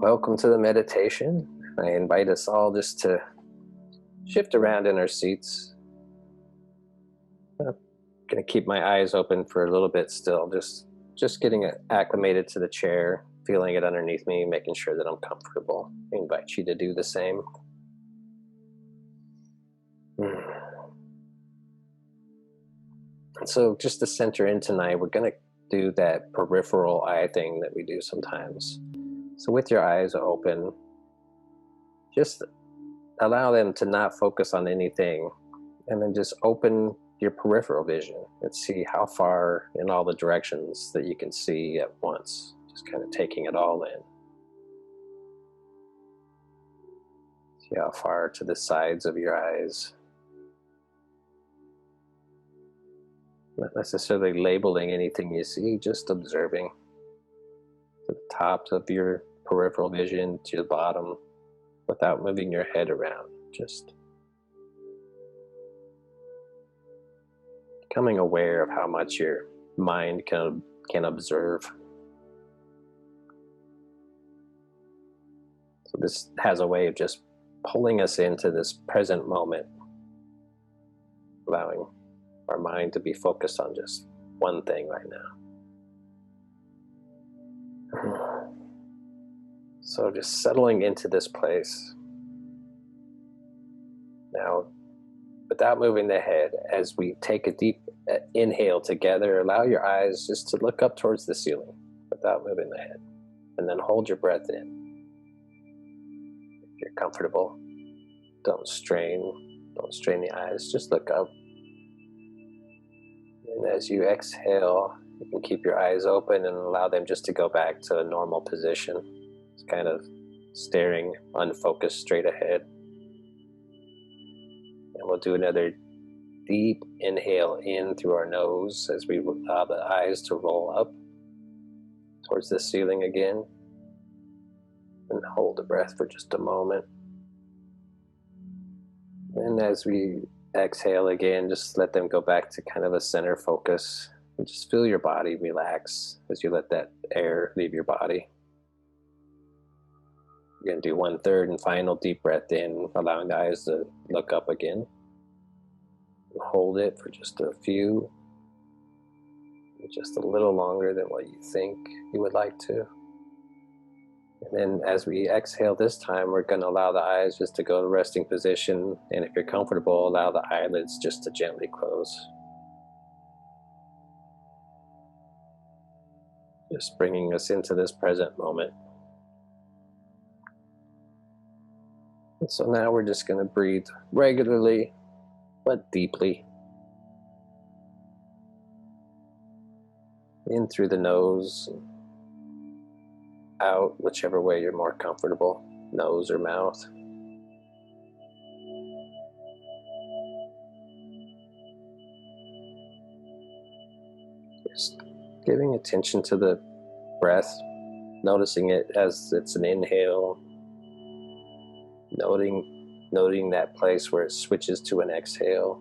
Welcome to the meditation. I invite us all just to shift around in our seats. I'm going to keep my eyes open for a little bit still, just getting acclimated to the chair, feeling it underneath me, making sure that I'm comfortable. I invite you to do the same. And so just to center in tonight, we're going to do that peripheral eye thing that we do sometimes. So with your eyes open, just allow them to not focus on anything, and then just open your peripheral vision and see how far in all the directions that you can see at once, just kind of taking it all in. See how far to the sides of your eyes. Not necessarily labeling anything you see, just observing. To the tops of your peripheral vision to the bottom without moving your head around, just becoming aware of how much your mind can observe. So this has a way of just pulling us into this present moment, allowing our mind to be focused on just one thing right now. So just settling into this place. Now, without moving the head, as we take a deep inhale together, allow your eyes just to look up towards the ceiling without moving the head. And then hold your breath in. If you're comfortable, don't strain the eyes, just look up. And as you exhale, you can keep your eyes open and allow them just to go back to a normal position. It's kind of staring unfocused straight ahead. And we'll do another deep inhale in through our nose as we allow the eyes to roll up towards the ceiling again. And hold the breath for just a moment. And as we exhale again, just let them go back to kind of a center focus. And just feel your body relax as you let that air leave your body. You're going to do 1/3 and final deep breath in, allowing the eyes to look up again. Hold it for just a few, just a little longer than what you think you would like to. And then as we exhale this time, we're going to allow the eyes just to go to resting position. And if you're comfortable, allow the eyelids just to gently close. Just bringing us into this present moment. And so now we're just going to breathe regularly, but deeply. In through the nose, out whichever way you're more comfortable, nose or mouth. Just giving attention to the breath, noticing it as it's an inhale, noting that place where it switches to an exhale.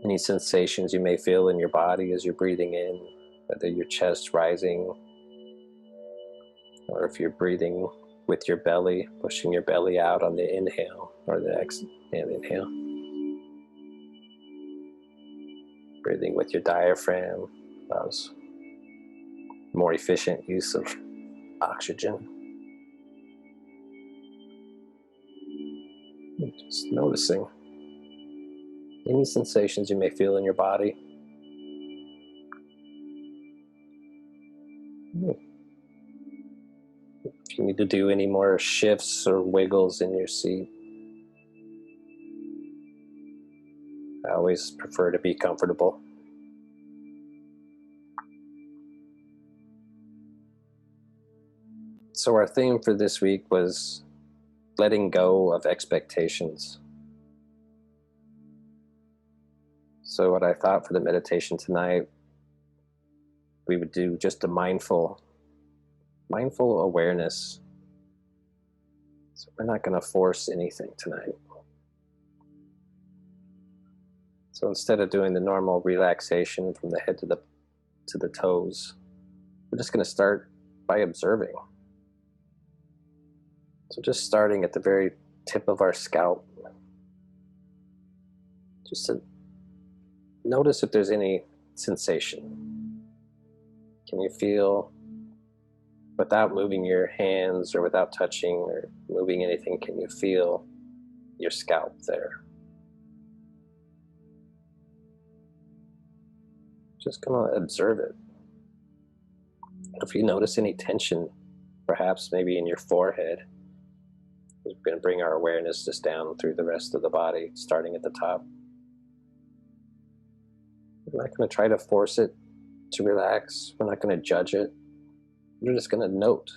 Any sensations you may feel in your body as you're breathing in, whether your chest rising, or if you're breathing with your belly, pushing your belly out on the inhale or the exhale and inhale. Breathing with your diaphragm allows more efficient use of oxygen. And just noticing any sensations you may feel in your body. If you need to do any more shifts or wiggles in your seat, I always prefer to be comfortable. So our theme for this week was letting go of expectations. So what I thought for the meditation tonight, we would do just a mindful awareness. So we're not going to force anything tonight. So instead of doing the normal relaxation from the head to the to the toes. We're just going to start by observing. So just starting at the very tip of our scalp, just to notice if there's any sensation. Can you feel, without moving your hands or without touching or moving anything, can you feel your scalp there? Just gonna observe it. If you notice any tension, perhaps maybe in your forehead, we're going to bring our awareness just down through the rest of the body, starting at the top. We're not going to try to force it to relax. We're not going to judge it. We're just going to note.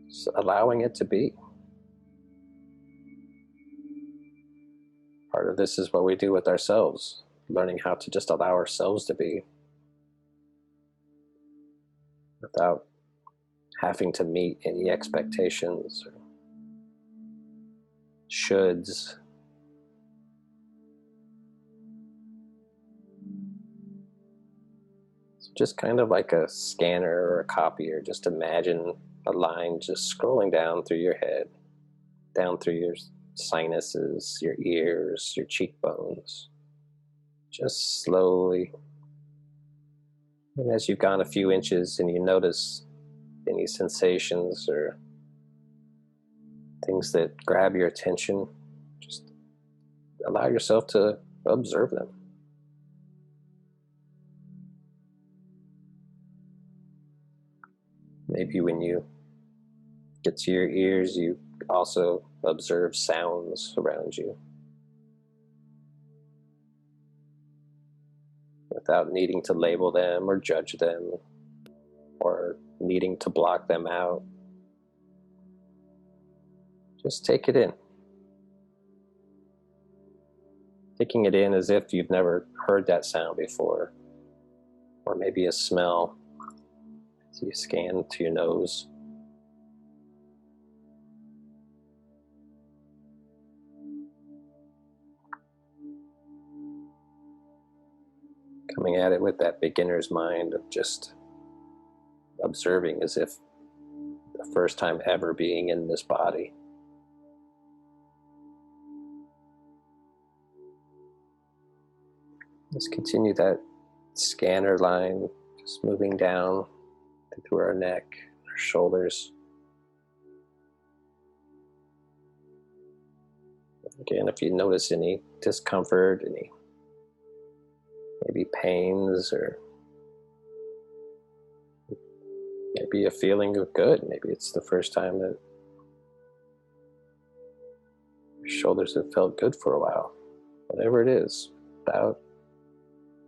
Just allowing it to be. Part of this is what we do with ourselves, learning how to just allow ourselves to be without having to meet any expectations or shoulds. It's just kind of like a scanner or a copier. Just imagine a line just scrolling down through your head, down through your sinuses, your ears, your cheekbones, just slowly. And as you've gone a few inches and you notice any sensations or things that grab your attention, just allow yourself to observe them. Maybe when you get to your ears, you also observe sounds around you without needing to label them or judge them or needing to block them out. Just take it in. Taking it in as if you've never heard that sound before, or maybe a smell as you scan to your nose. Coming at it with that beginner's mind of just observing as if the first time ever being in this body. Let's continue that scanner line, just moving down through our neck, our shoulders. Again, if you notice any discomfort, any maybe pains, or maybe a feeling of good. Maybe it's the first time that your shoulders have felt good for a while. Whatever it is, without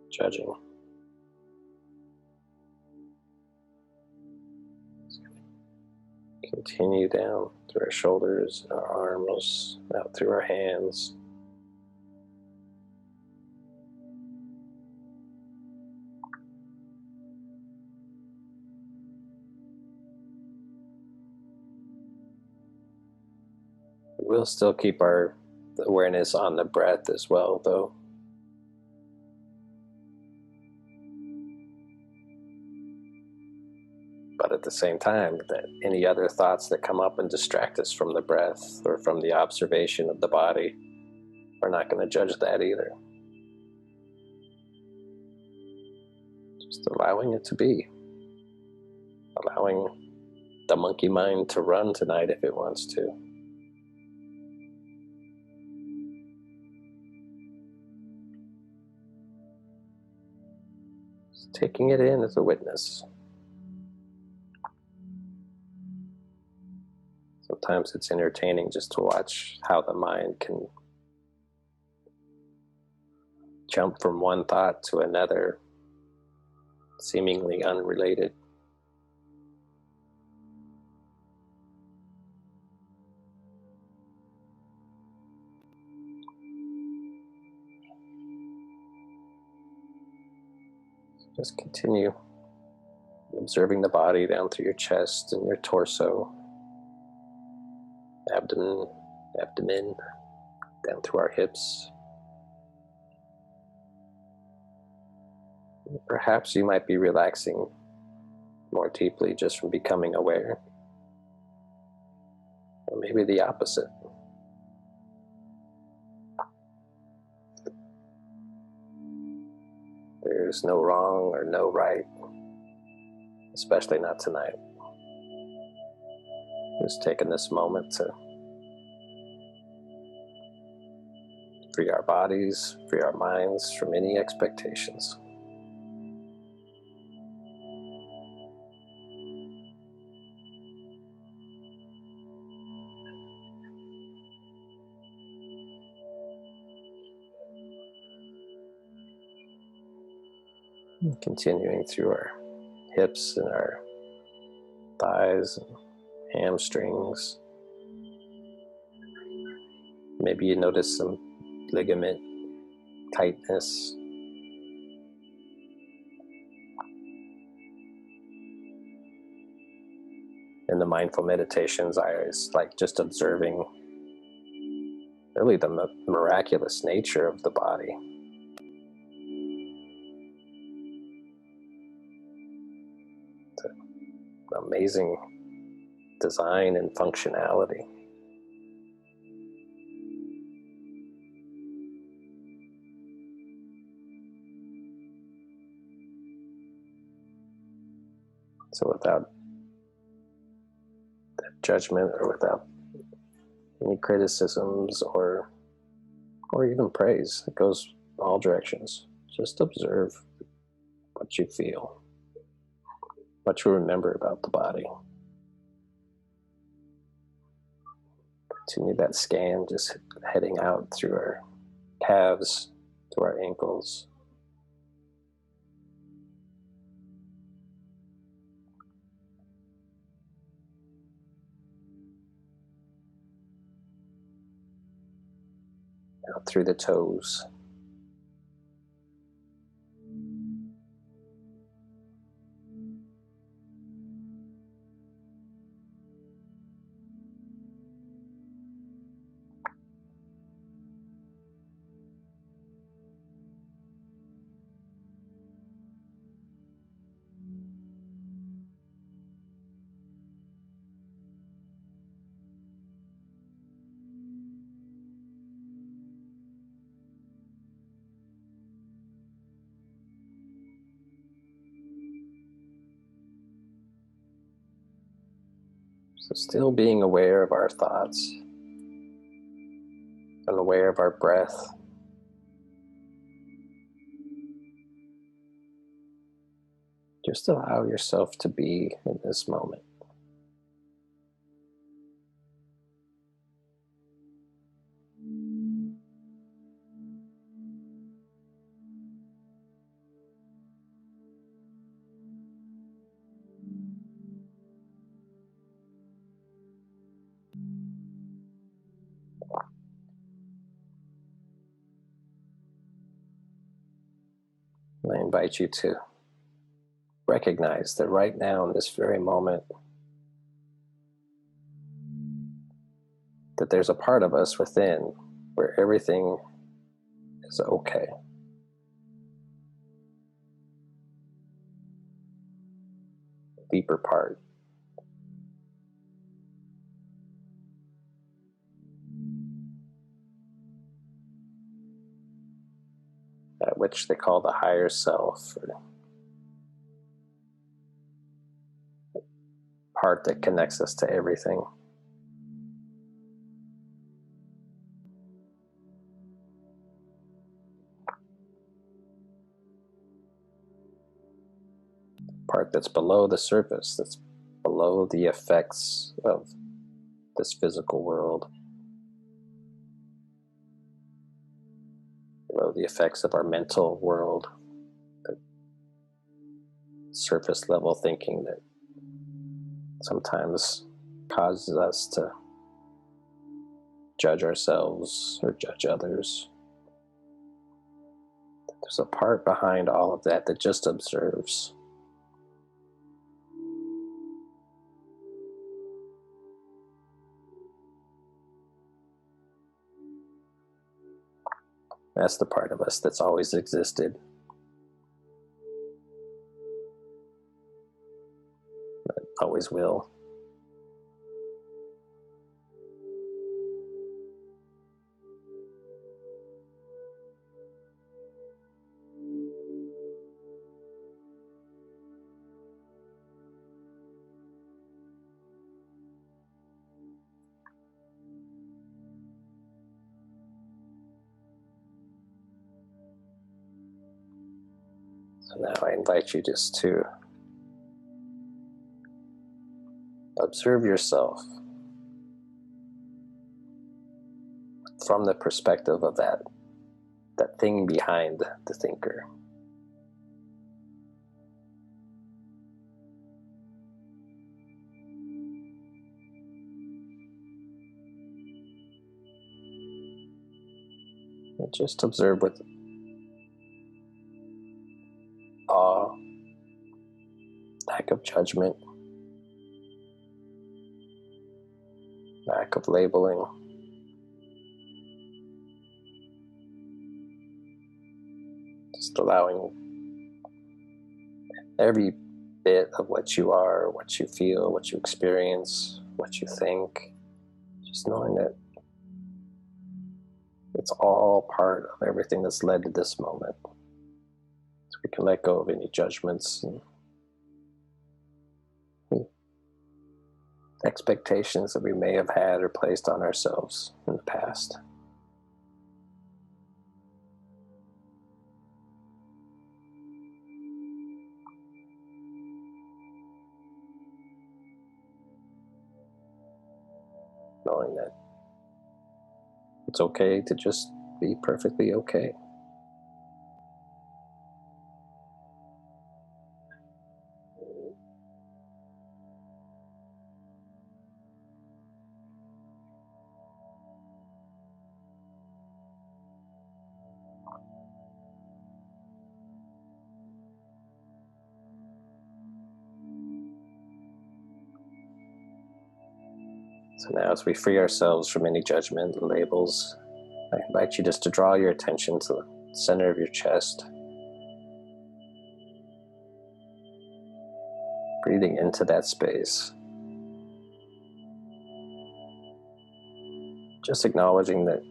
judging. Continue down through our shoulders, our arms, out through our hands. We'll still keep our awareness on the breath as well, though. But at the same time, that any other thoughts that come up and distract us from the breath or from the observation of the body, we're not going to judge that either. Just allowing it to be. Allowing the monkey mind to run tonight if it wants to. Just taking it in as a witness. Sometimes it's entertaining just to watch how the mind can jump from one thought to another, seemingly unrelated. Just continue observing the body down through your chest and your torso, abdomen, down through our hips, Perhaps you might be relaxing more deeply just from becoming aware. Or maybe the opposite. There's no wrong or no right, especially not tonight. Just taking this moment to free our bodies, free our minds from any expectations. And continuing through our hips and our thighs and hamstrings. Maybe you notice some ligament tightness. In the mindful meditations, I always like just observing really the miraculous nature of the body. The amazing design and functionality. So without judgment or without any criticisms or even praise, it goes all directions. Just observe what you feel, what you remember about the body. Continue that scan, just heading out through our calves to our ankles. Out through the toes. So still being aware of our thoughts and aware of our breath. Just allow yourself to be in this moment. I invite you to recognize that right now in this very moment, that there's a part of us within where everything is okay. A deeper part. That which they call the higher self, or part that connects us to everything. Part that's below the surface, that's below the effects of this physical world, below the effects of our mental world, the surface level thinking that sometimes causes us to judge ourselves or judge others. There's a part behind all of that that just observes. That's the part of us that's always existed. always will. So now I invite you just to observe yourself from the perspective of that thing behind the thinker. And just observe with awe, lack of judgment, lack of labeling. Just allowing every bit of what you are, what you feel, what you experience, what you think, just knowing that it's all part of everything that's led to this moment. So we can let go of any judgments and expectations that we may have had or placed on ourselves in the past. Knowing that it's okay to just be perfectly okay. So now as we free ourselves from any judgment and labels, I invite you just to draw your attention to the center of your chest. Breathing into that space. Just acknowledging that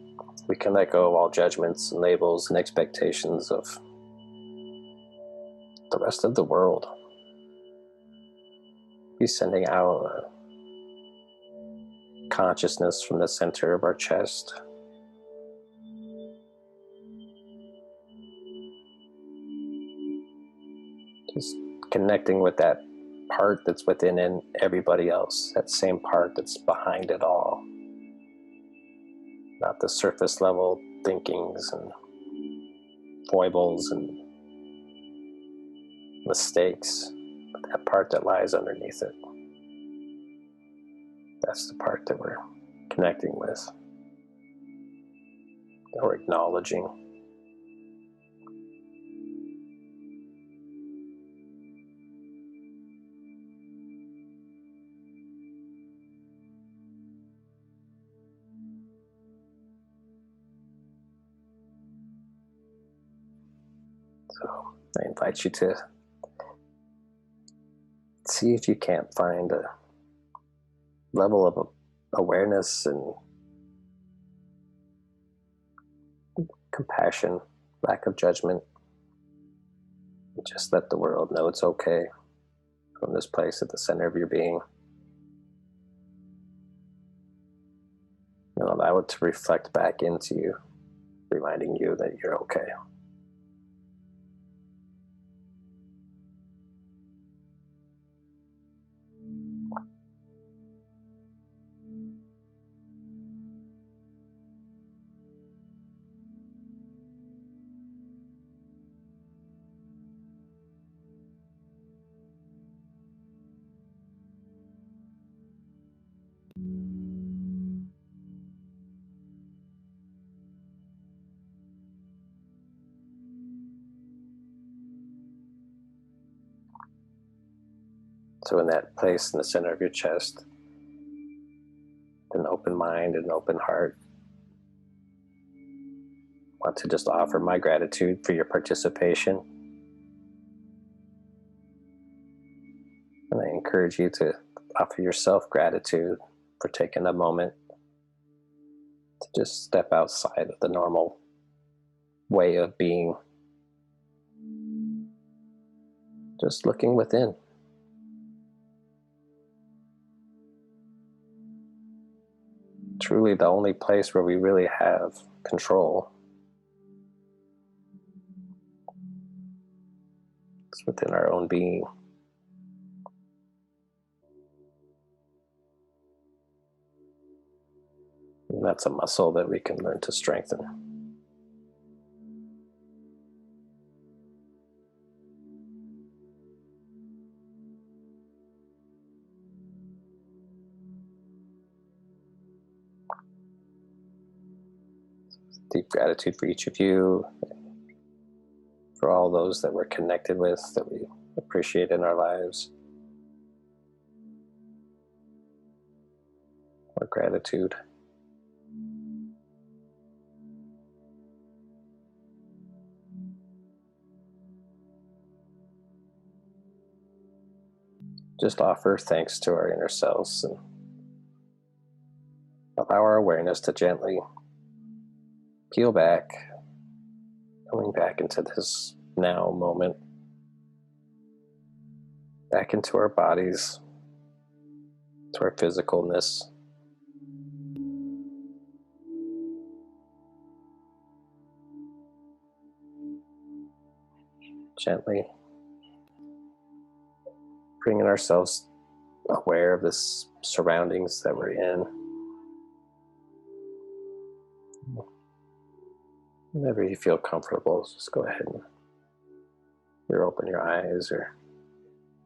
we can let go of all judgments and labels and expectations of the rest of the world. Be sending out a consciousness from the center of our chest. Just connecting with that part that's within everybody else, that same part that's behind it all. Not the surface level thinkings and foibles and mistakes, but that part that lies underneath it. That's the part that we're connecting with, that we're acknowledging. So I invite you to see if you can't find a level of awareness and compassion, lack of judgment. Just let the world know it's okay from this place at the center of your being. And allow it to reflect back into you, reminding you that you're okay. So in that place in the center of your chest, an open mind and an open heart, I want to just offer my gratitude for your participation. And I encourage you to offer yourself gratitude for taking a moment to just step outside of the normal way of being. Just looking within. Truly the only place where we really have control is within our own being. And that's a muscle that we can learn to strengthen. Deep gratitude for each of you, for all those that we're connected with, that we appreciate in our lives. More gratitude. Just offer thanks to our inner selves and allow our awareness to gently peel back, coming back into this now moment, back into our bodies, to our physicalness. Gently bringing ourselves aware of the surroundings that we're in. Whenever you feel comfortable, just go ahead and either open your eyes or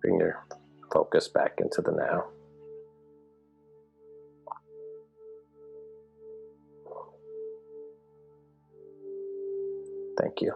bring your focus back into the now. Thank you.